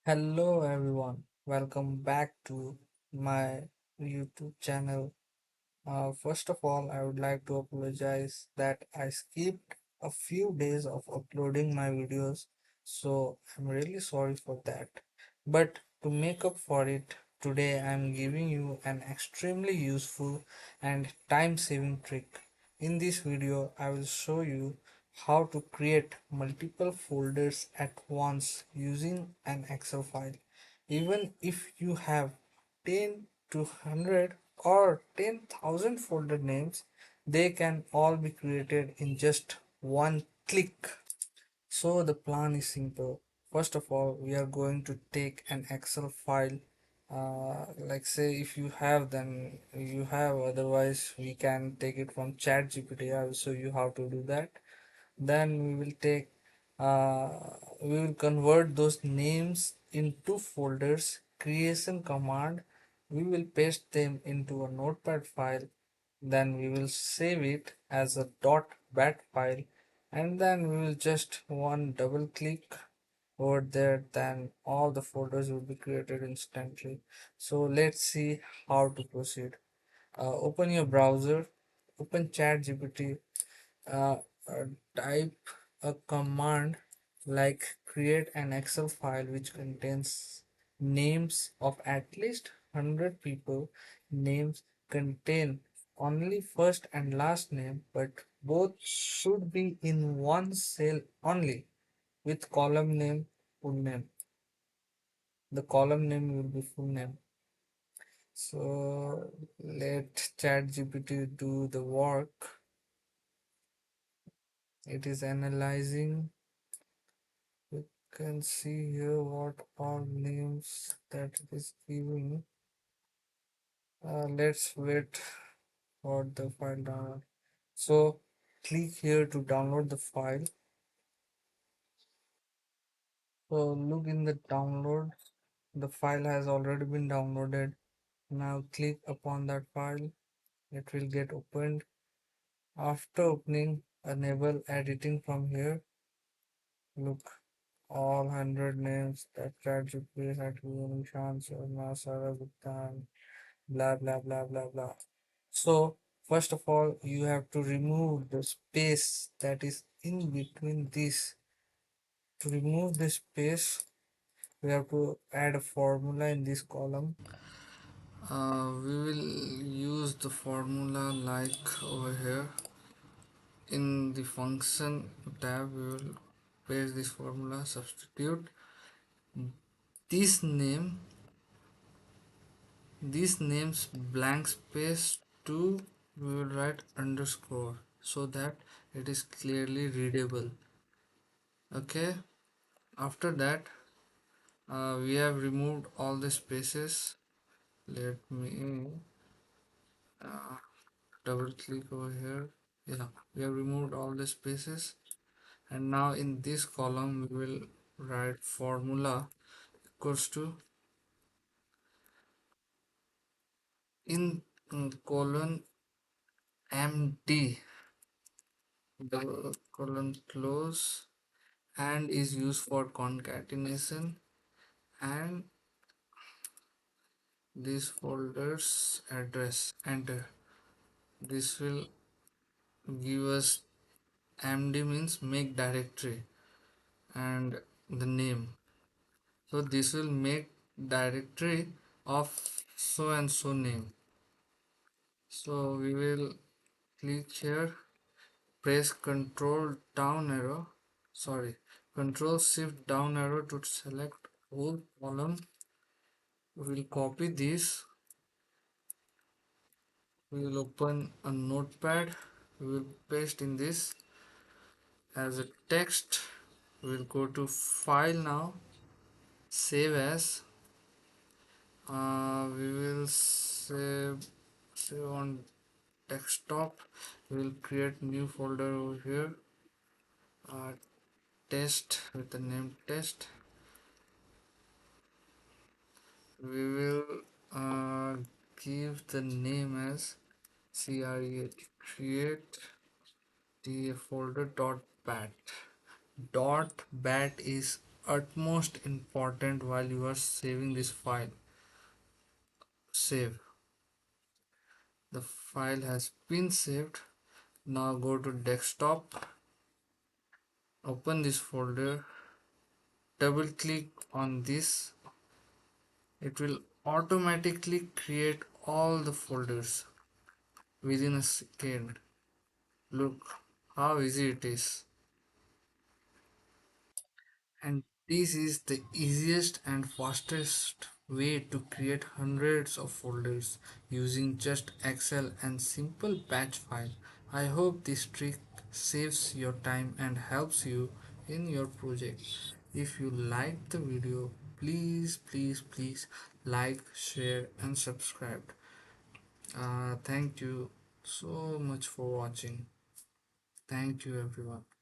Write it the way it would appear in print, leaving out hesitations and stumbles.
Hello everyone, welcome back to my YouTube channel. First of all, I would like to apologize that I skipped a few days of uploading my videos, so I'm really sorry for that. But to make up for it, today I'm giving you an extremely useful and time-saving trick. In this video, I will show you how to create multiple folders at once using an Excel file. Even if you have 10 to 100 or 10,000 folder names, they can all be created in just one click. So the plan is simple. First of all, we are going to take an Excel file. Like say if you have, then you have, otherwise we can take it from ChatGPT. I will show you how to do that. Then uh, we will convert those names into folders. Creation command, we will paste them into a notepad file, then we will save it as a .bat file, and then we will just one double click over there, then all the folders will be created instantly. So let's see how to proceed. Open your browser, open ChatGPT, uh, uh, type a command like create an Excel file which contains names of at least 100 people. Names contain only first and last name, but both should be in one cell only, with column name, full name. The column name will be full name. So let ChatGPT do the work. It is analyzing. You can see here what all names that it is giving. Let's wait for the file download. So click here to download the file. So look in the download. The file has already been downloaded. Now click upon that file. It will get opened. After opening, enable editing from here. Look, all 100 names that ChatGPT had given Shan Sharma, Sarah Gupta, blah blah blah blah blah. So first of all, you have to remove the space that is in between this. To remove the space, we have to add a formula in this column. We will use the formula like over here in the function tab. We will paste this formula, substitute this name, these names blank space to, we will write underscore so that it is clearly readable. Okay, after that we have removed all the spaces. Let me double click over here. Yeah, we have removed all the spaces, and now in this column we will write formula equals to in colon md, the colon close, and is used for concatenation, and this folder's address, enter. This will give us, md means make directory, and the name, so this will make directory of so and so name. So we will click here, press control down arrow, sorry, control shift down arrow to select whole column. We will copy this. We will open a notepad. We will paste in this as a text. We will go to file now, save as. We will save on desktop. We will create new folder over here. Uh, Test with the name test. We will give the name as create the folder dot bat. Dot bat is utmost important while you are saving this file. Save. The file has been saved. Now go to desktop, open this folder, double click on this. It will automatically create all the folders within a second. Look how easy it is. And this is the easiest and fastest way to create hundreds of folders using just Excel and simple batch file. I hope this trick saves your time and helps you in your project. If you liked the video, please like, share and subscribe. Thank you so much for watching. Thank you everyone.